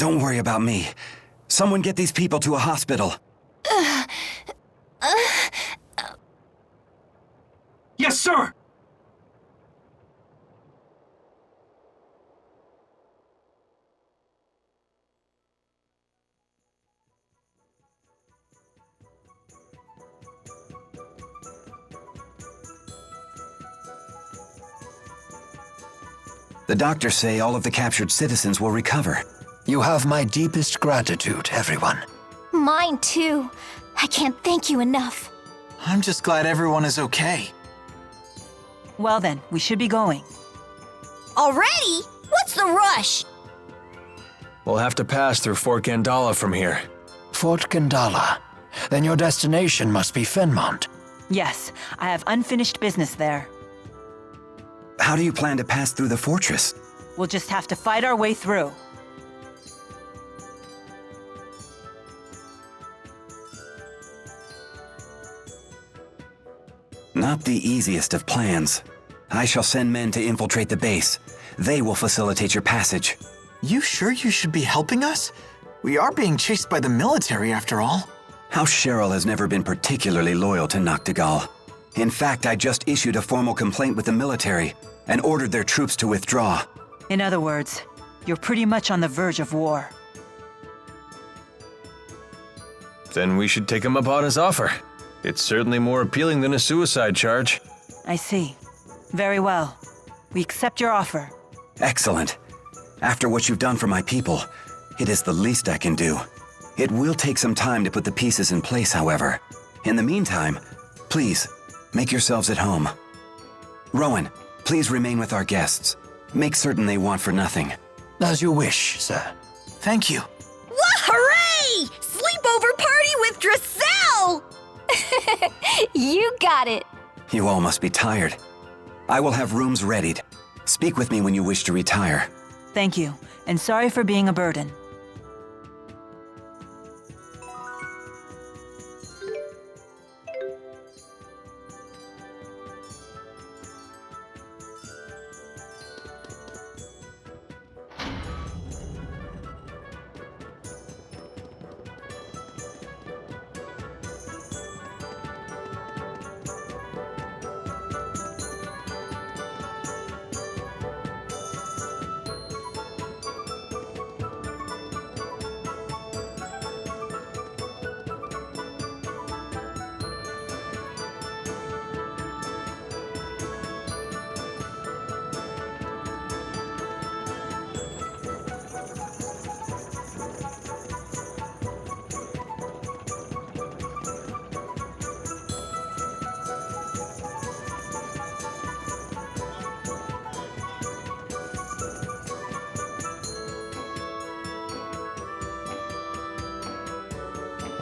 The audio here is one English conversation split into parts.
Don't worry about me. Someone get these people to a hospital. Yes, sir! The doctors say all of the captured citizens will recover. You have my deepest gratitude, everyone. Mine too. I can't thank you enough. I'm just glad everyone is okay. Well then, we should be going. Already? What's the rush? We'll have to pass through Fort Gandala from here. Fort Gandala. Then your destination must be Fenmont. Yes, I have unfinished business there. How do you plan to pass through the fortress? We'll just have to fight our way through. Not the easiest of plans. I shall send men to infiltrate the base. They will facilitate your passage. You sure you should be helping us? We are being chased by the military after all. House Cheryl has never been particularly loyal to Noctigal. In fact, I just issued a formal complaint with the military and ordered their troops to withdraw. In other words, you're pretty much on the verge of war. Then we should take him up on his offer. It's certainly more appealing than a suicide charge. I see. Very well. We accept your offer. Excellent. After what you've done for my people, it is the least I can do. It will take some time to put the pieces in place, however. In the meantime, please, make yourselves at home. Rowan, please remain with our guests. Make certain they want for nothing. As you wish, sir. Thank you. Hooray! Sleepover party with Dracel! You got it. You all must be tired. I will have rooms readied. Speak with me when you wish to retire. Thank you, and sorry for being a burden.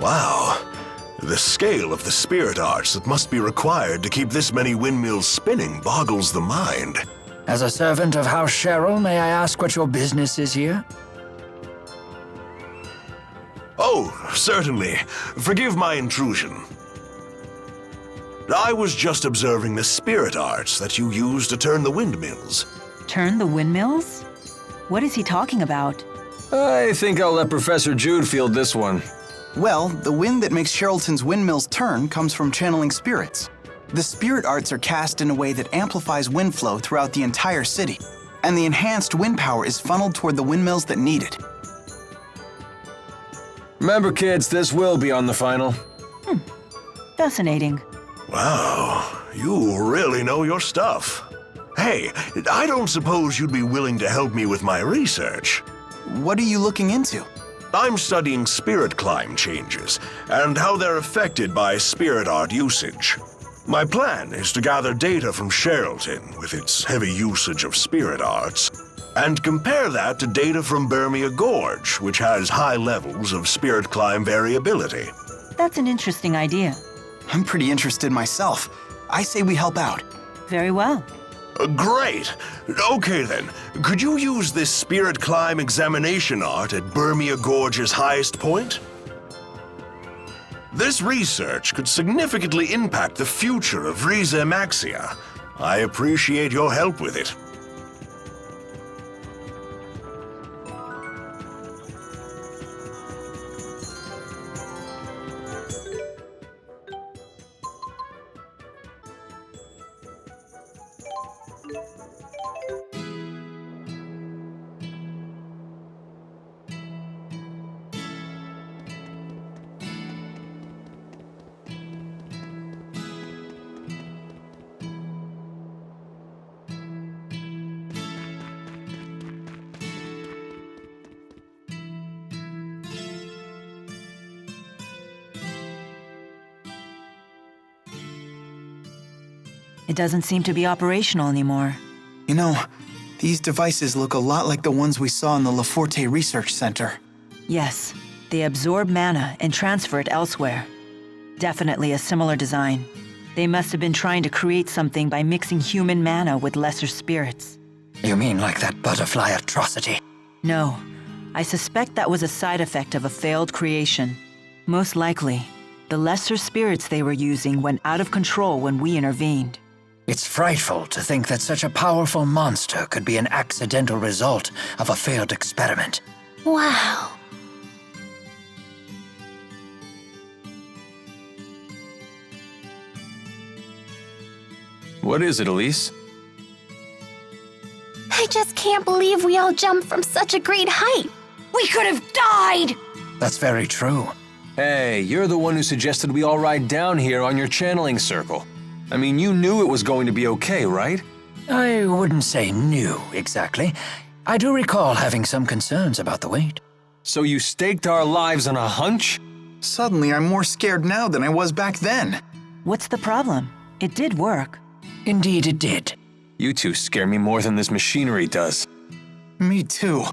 Wow. The scale of the spirit arts that must be required to keep this many windmills spinning boggles the mind. As a servant of House Cheryl, may I ask what your business is here? Oh, certainly. Forgive my intrusion. I was just observing the spirit arts that you use to turn the windmills. Turn the windmills? What is he talking about? I think I'll let Professor Jude field this one. Well, the wind that makes Sherrilton's windmills turn comes from channeling spirits. The spirit arts are cast in a way that amplifies wind flow throughout the entire city, and the enhanced wind power is funneled toward the windmills that need it. Remember, kids, this will be on the final. Fascinating. Wow, you really know your stuff. Hey, I don't suppose you'd be willing to help me with my research. What are you looking into? I'm studying spirit climb changes and how they're affected by spirit art usage. My plan is to gather data from Sherrilton with its heavy usage of spirit arts and compare that to data from Burmia Gorge, which has high levels of spirit climb variability. That's an interesting idea. I'm pretty interested myself. I say we help out. Very well. Great! Okay then, could you use this spirit climb examination art at Burmia Gorge's highest point? This research could significantly impact the future of Riza Maxia. I appreciate your help with it. It doesn't seem to be operational anymore. You know, these devices look a lot like the ones we saw in the Laforte Research Center. Yes, they absorb mana and transfer it elsewhere. Definitely a similar design. They must have been trying to create something by mixing human mana with lesser spirits. You mean like that butterfly atrocity? No, I suspect that was a side effect of a failed creation. Most likely, the lesser spirits they were using went out of control when we intervened. It's frightful to think that such a powerful monster could be an accidental result of a failed experiment. Wow. What is it, Elise? I just can't believe we all jumped from such a great height. We could have died! That's very true. Hey, you're the one who suggested we all ride down here on your channeling circle. I mean, you knew it was going to be okay, right? I wouldn't say new, exactly. I do recall having some concerns about the weight. So you staked our lives on a hunch? Suddenly, I'm more scared now than I was back then. What's the problem? It did work. Indeed it did. You two scare me more than this machinery does. Me too.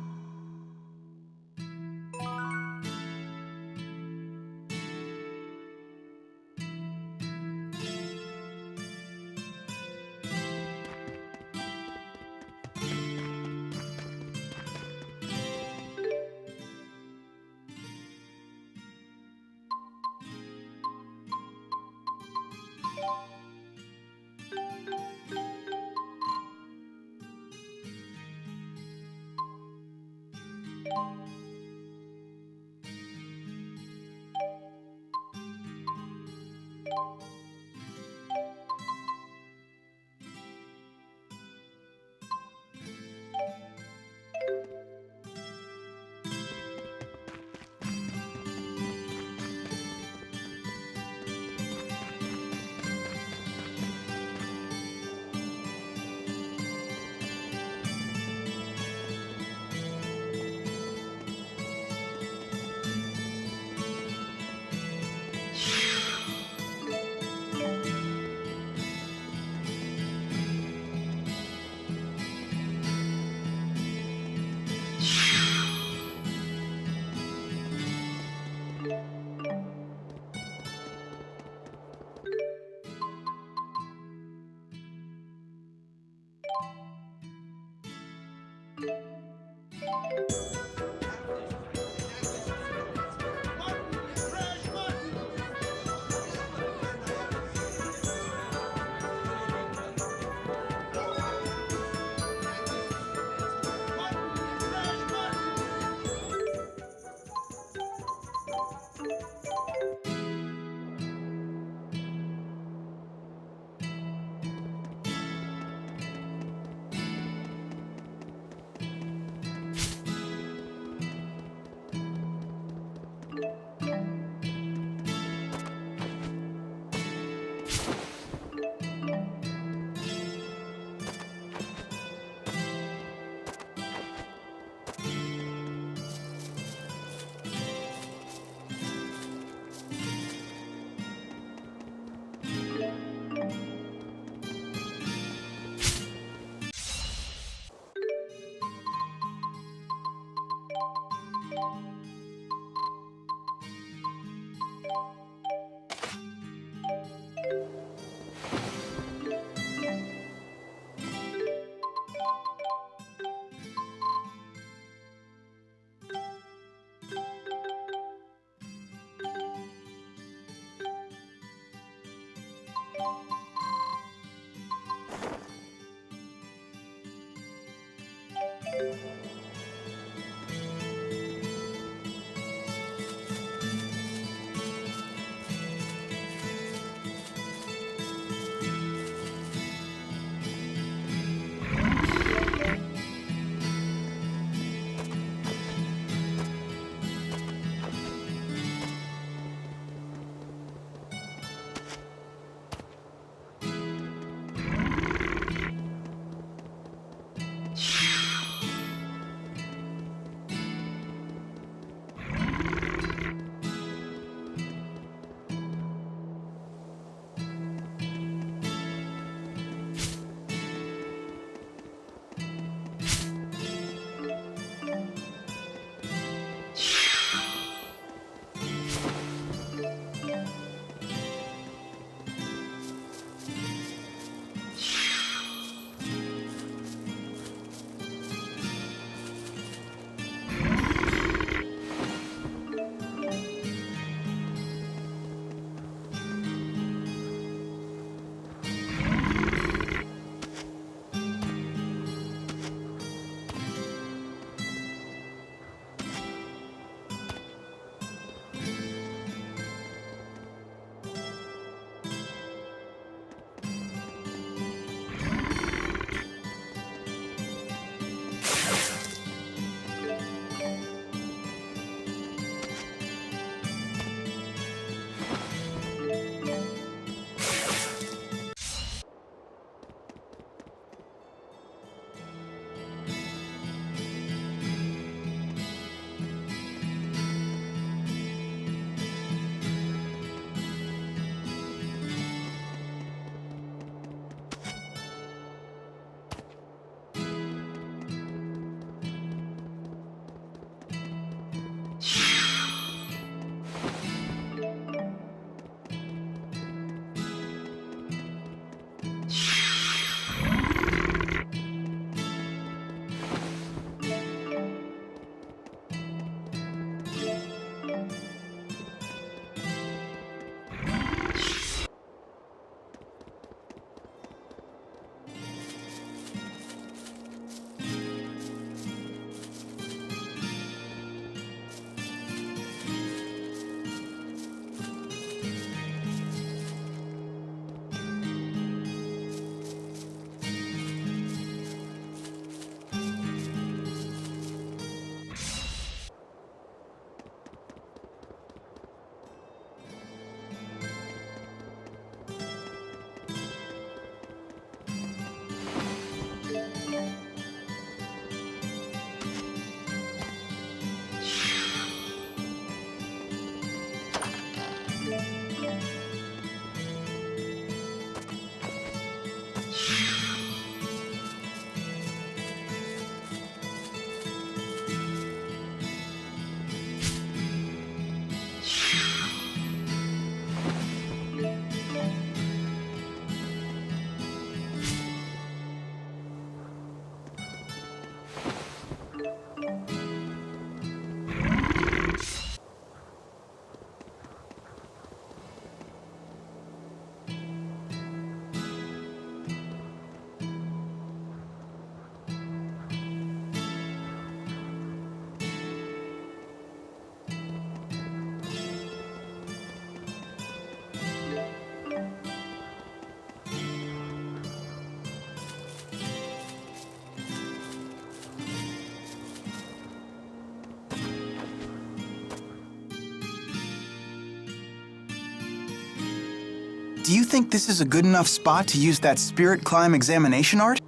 Do you think this is a good enough spot to use that spirit climb examination art?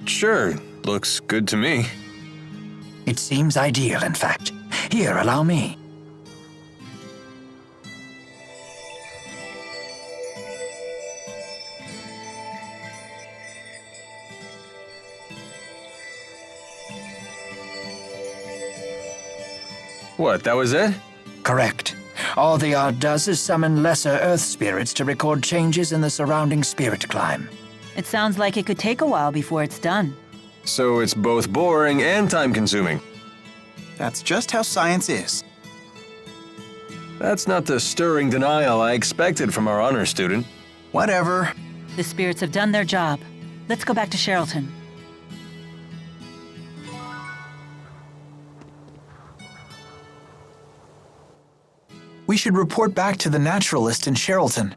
Sure. Looks good to me. It seems ideal, in fact. Here, allow me. What, that was it? Correct. All the art does is summon lesser Earth spirits to record changes in the surrounding spirit climb. It sounds like it could take a while before it's done. So it's both boring and time-consuming. That's just how science is. That's not the stirring denial I expected from our honor student. Whatever. The spirits have done their job. Let's go back to Sherrilton. We should report back to the naturalist in Sherrilton.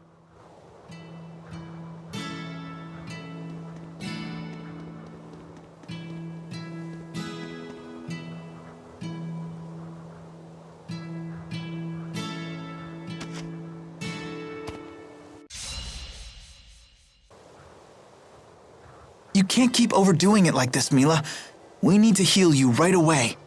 You can't keep overdoing it like this, Milla. We need to heal you right away.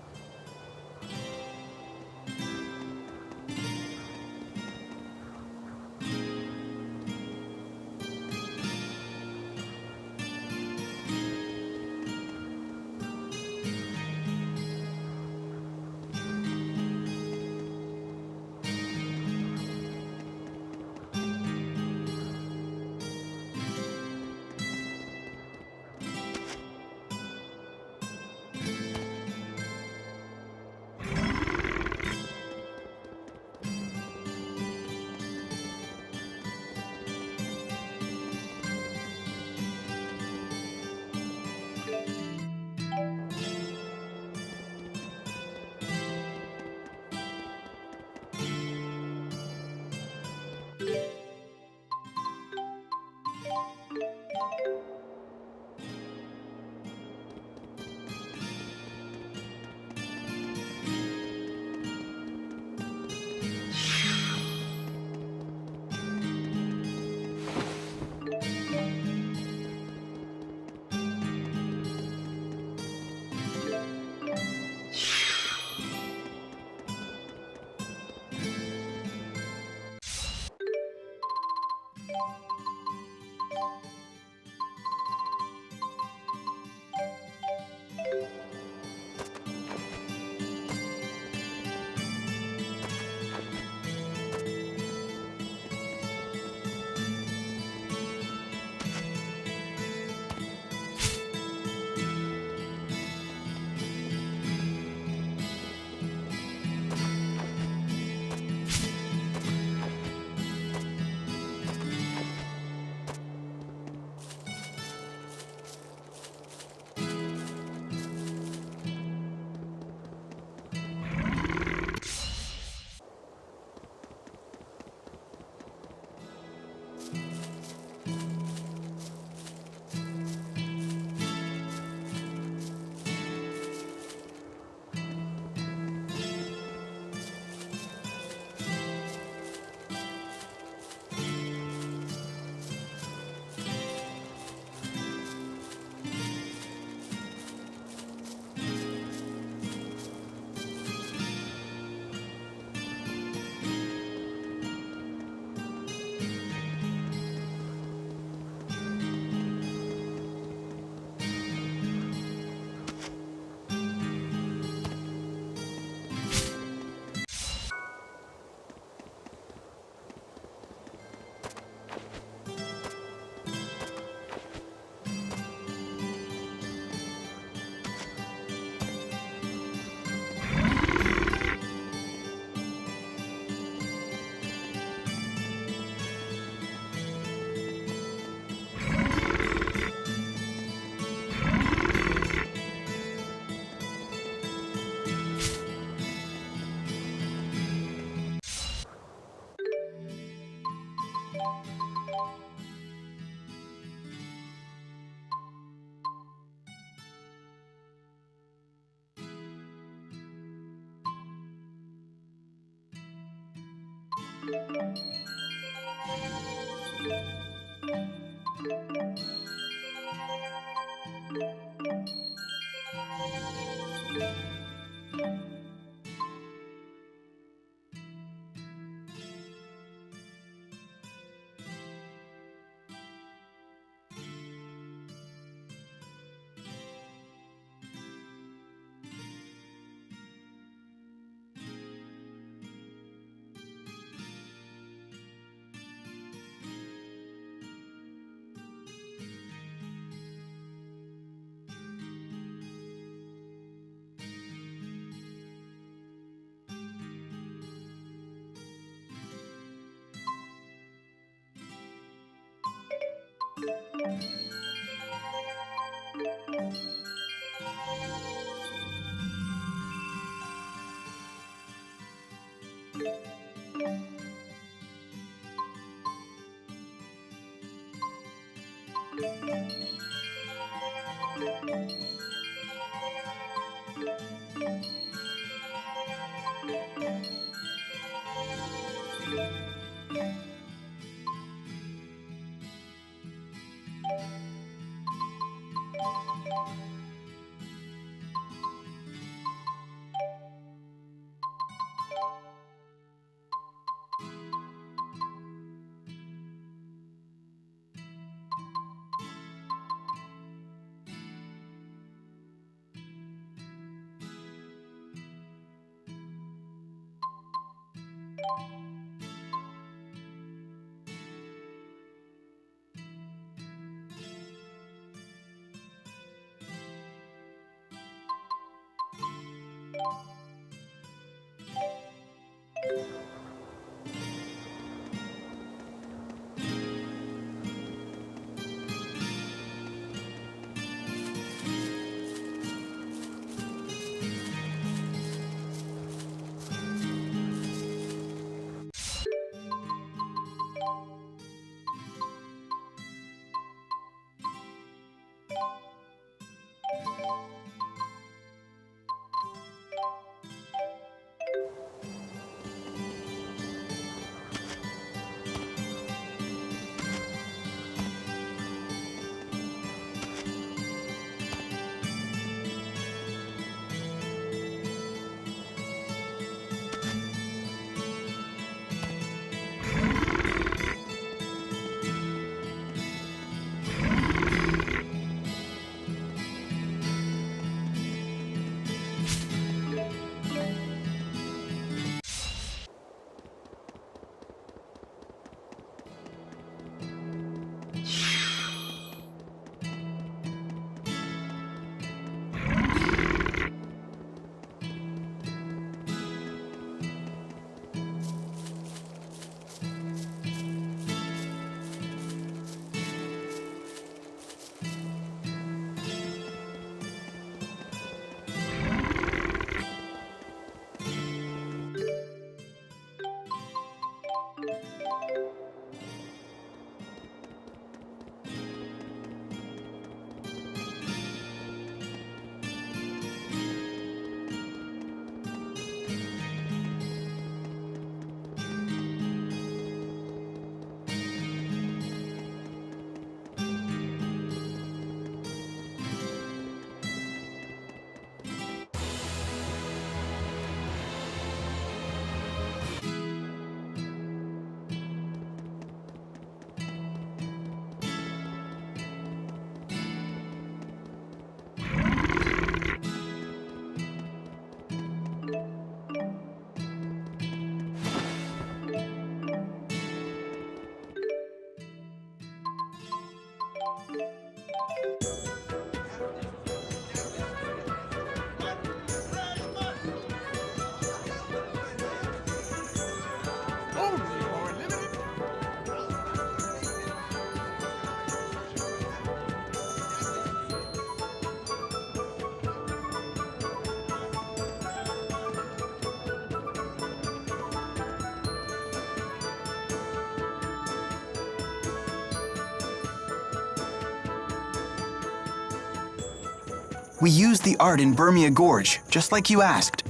We used the art in Burmia Gorge, just like you asked.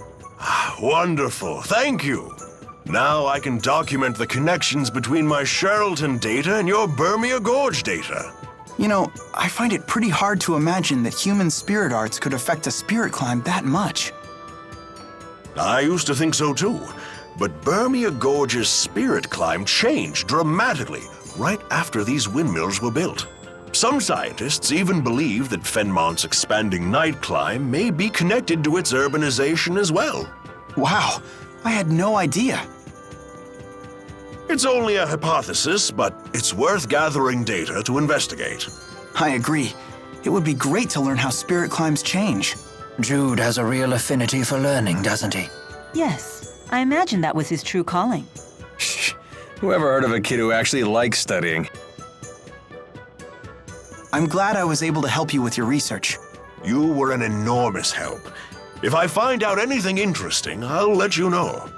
Wonderful, thank you. Now I can document the connections between my Sheralton data and your Burmia Gorge data. You know, I find it pretty hard to imagine that human spirit arts could affect a spirit climb that much. I used to think so too, but Burmia Gorge's spirit climb changed dramatically right after these windmills were built. Some scientists even believe that Fenmont's expanding night climb may be connected to its urbanization as well. Wow, I had no idea. It's only a hypothesis, but it's worth gathering data to investigate. I agree. It would be great to learn how spirit climbs change. Jude has a real affinity for learning, doesn't he? Yes, I imagine that was his true calling. Shh. Whoever heard of a kid who actually likes studying? I'm glad I was able to help you with your research. You were an enormous help. If I find out anything interesting, I'll let you know.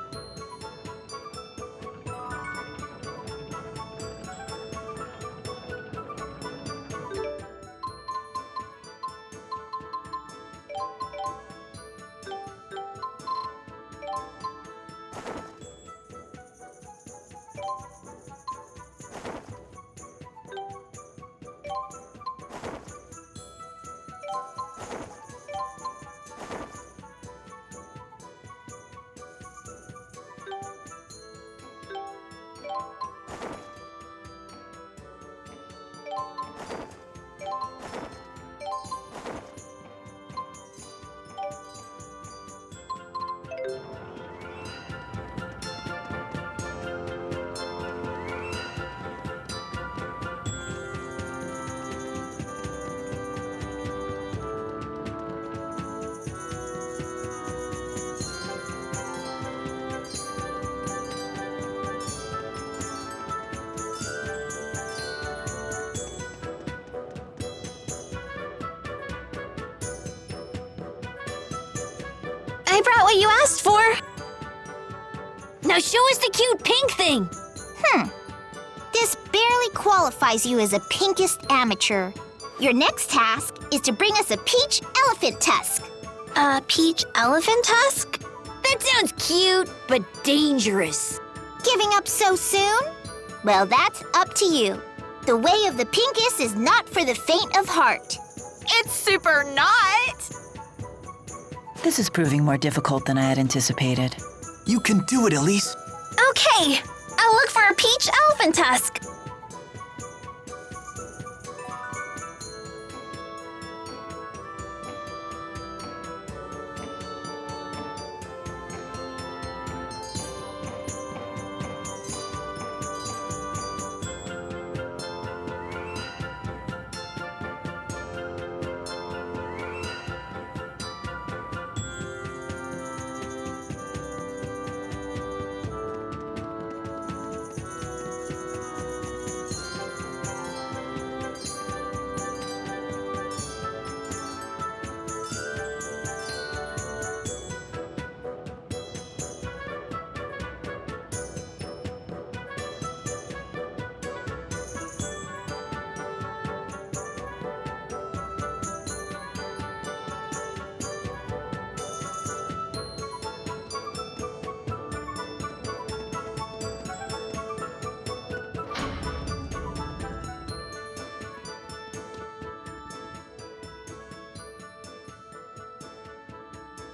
I brought what you asked for. Now show us the cute pink thing. This barely qualifies you as a pinkest amateur. Your next task is to bring us a peach elephant tusk. A peach elephant tusk? That sounds cute, but dangerous. Giving up so soon? Well, that's up to you. The way of the pinkest is not for the faint of heart. It's super not. This is proving more difficult than I had anticipated. You can do it, Elise. Okay, I'll look for a peach elephant tusk.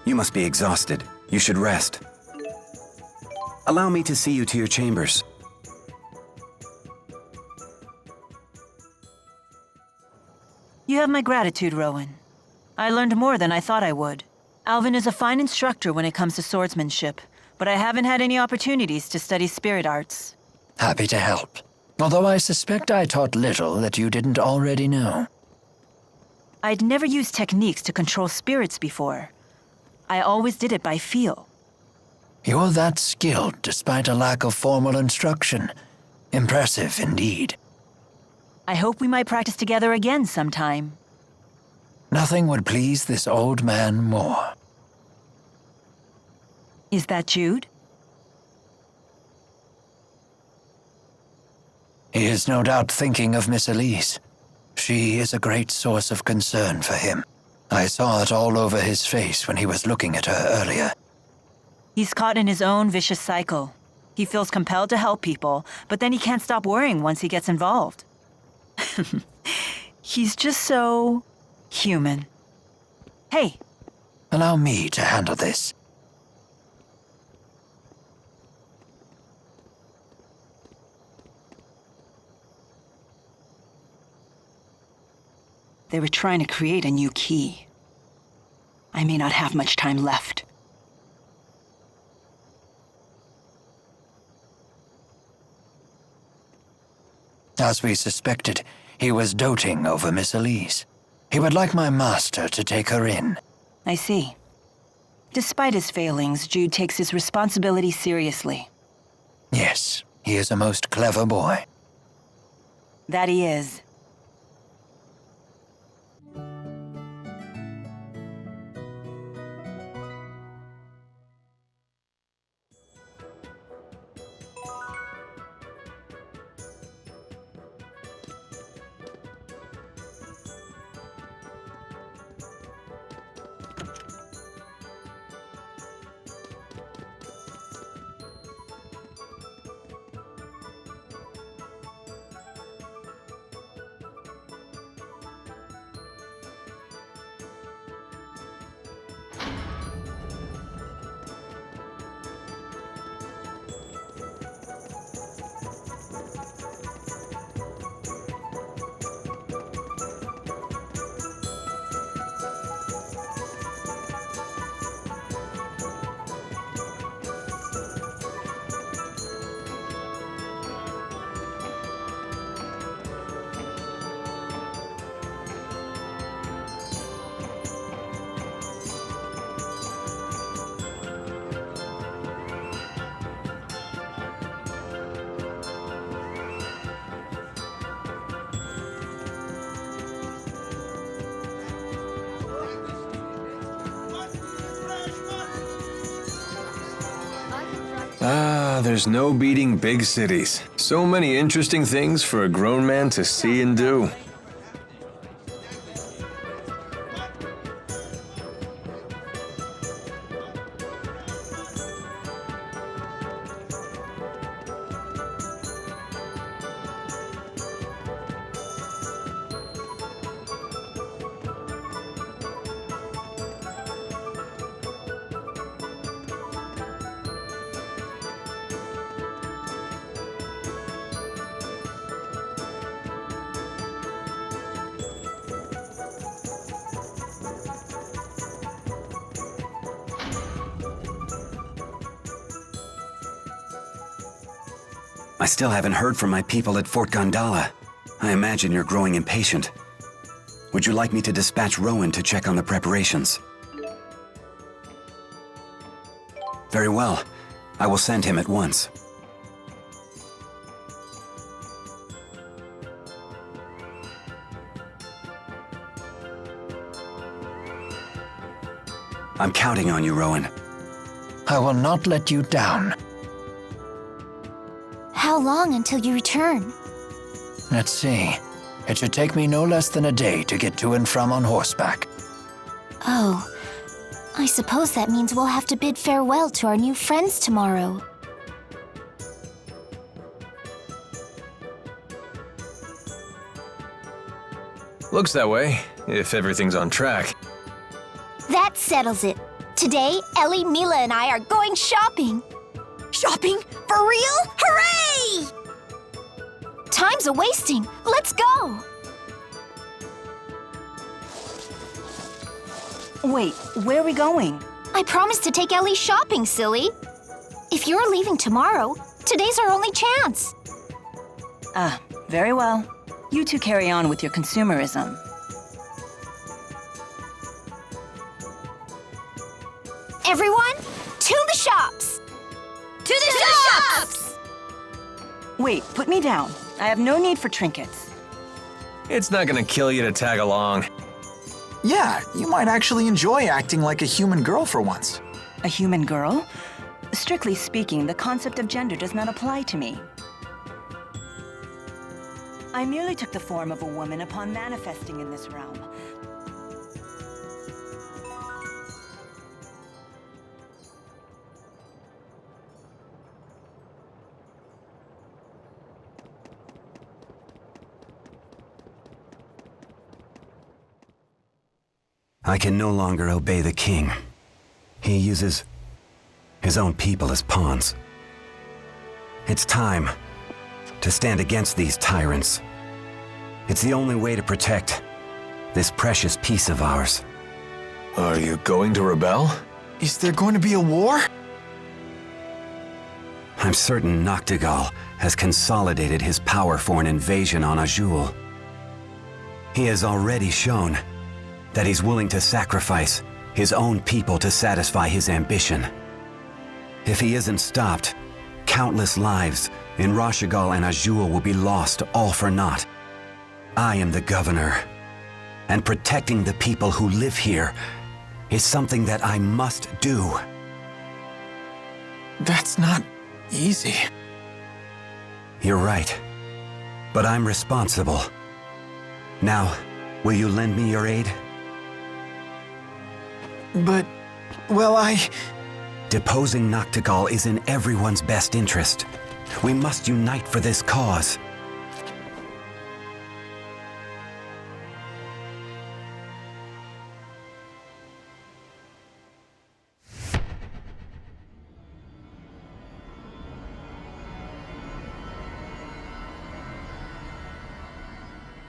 You must be exhausted. You should rest. Allow me to see you to your chambers. You have my gratitude, Rowan. I learned more than I thought I would. Alvin is a fine instructor when it comes to swordsmanship, but I haven't had any opportunities to study spirit arts. Happy to help. Although I suspect I taught little that you didn't already know. I'd never used techniques to control spirits before. I always did it by feel. You're that skilled despite a lack of formal instruction. Impressive indeed. I hope we might practice together again sometime. Nothing would please this old man more. Is that Jude? He is no doubt thinking of Miss Elise. She is a great source of concern for him. I saw it all over his face when he was looking at her earlier. He's caught in his own vicious cycle. He feels compelled to help people, but then he can't stop worrying once he gets involved. He's just so human. Hey. Allow me to handle this. They were trying to create a new key. I may not have much time left. As we suspected, he was doting over Miss Elise. He would like my master to take her in. I see. Despite his failings, Jude takes his responsibility seriously. Yes, he is a most clever boy. That he is. Ah, there's no beating big cities. So many interesting things for a grown man to see and do. I still haven't heard from my people at Fort Gondala. I imagine you're growing impatient. Would you like me to dispatch Rowan to check on the preparations? Very well. I will send him at once. I'm counting on you, Rowan. I will not let you down. How long until you return? Let's see. It should take me no less than a day to get to and from on horseback. Oh, I suppose that means we'll have to bid farewell to our new friends tomorrow. Looks that way, if everything's on track. That settles it. Today, Ellie, Milla, and I are going shopping. Shopping? For real? Hooray! Time's a-wasting. Let's go! Wait, where are we going? I promised to take Ellie shopping, silly. If you're leaving tomorrow, today's our only chance. Very well. You two carry on with your consumerism. Everyone, to the shops! To the shops! Wait, put me down. I have no need for trinkets. It's not gonna kill you to tag along. Yeah, you might actually enjoy acting like a human girl for once. A human girl? Strictly speaking, the concept of gender does not apply to me. I merely took the form of a woman upon manifesting in this realm. I can no longer obey the king. He uses his own people as pawns. It's time to stand against these tyrants. It's the only way to protect this precious piece of ours. Are you going to rebel? Is there going to be a war? I'm certain Noctigal has consolidated his power for an invasion on Azul. He has already shown that he's willing to sacrifice his own people to satisfy his ambition. If he isn't stopped, countless lives in Rashigal and Azul will be lost all for naught. I am the governor, and protecting the people who live here is something that I must do. That's not easy. You're right, but I'm responsible. Now, will you lend me your aid? But, well, Deposing Noctigal is in everyone's best interest. We must unite for this cause.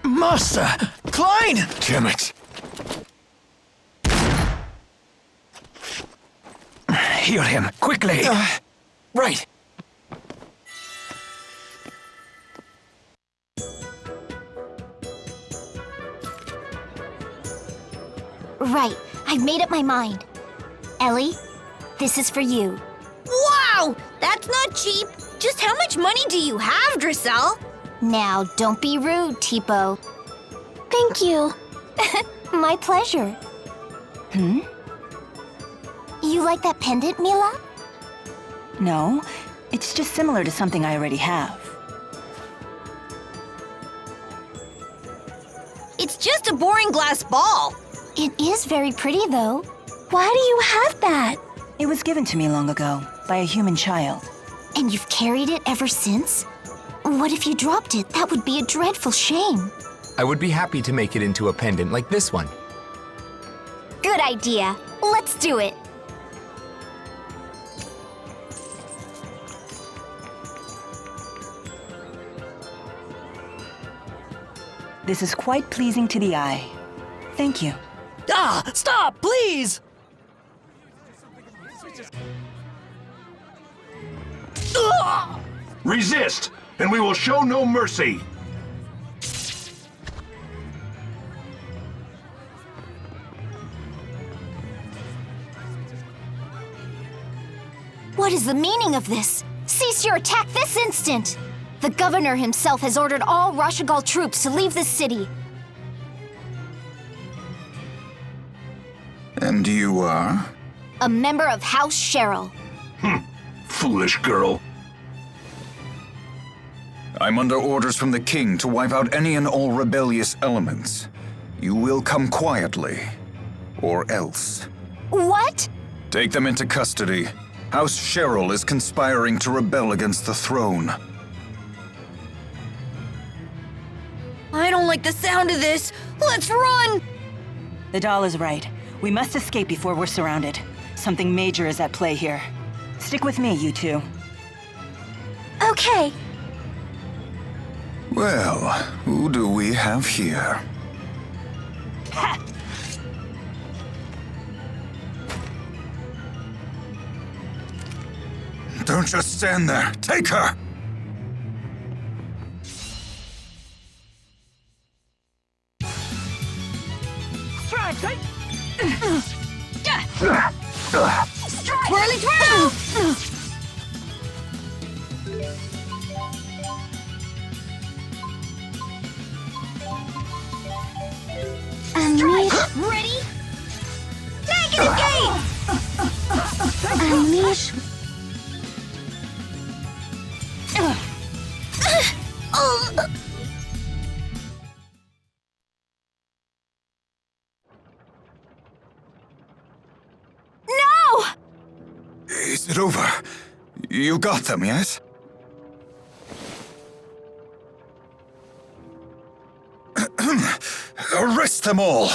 Master! Klein! Damn it. Heal him, quickly! right. Right, I've made up my mind. Ellie, this is for you. Wow! That's not cheap. Just how much money do you have, Drissel? Now, don't be rude, Tipo. Thank you. My pleasure. You like that pendant, Milla? No, it's just similar to something I already have. It's just a boring glass ball. It is very pretty, though. Why do you have that? It was given to me long ago, by a human child. And you've carried it ever since? What if you dropped it? That would be a dreadful shame. I would be happy to make it into a pendant like this one. Good idea. Let's do it. This is quite pleasing to the eye. Thank you. Ah! Stop, please! Resist, and we will show no mercy. What is the meaning of this? Cease your attack this instant! The governor himself has ordered all Rashigal troops to leave the city. And you are? A member of House Cheryl. Foolish girl. I'm under orders from the king to wipe out any and all rebellious elements. You will come quietly, or else. What? Take them into custody. House Cheryl is conspiring to rebel against the throne. I don't like the sound of this. Let's run! The doll is right. We must escape before we're surrounded. Something major is at play here. Stick with me, you two. Okay. Well, who do we have here? Don't just stand there. Take her! Twirly twirl! Unleash. Ready? Take it again! Unleash. No! Is it over? You got them, yes? Arrest them all!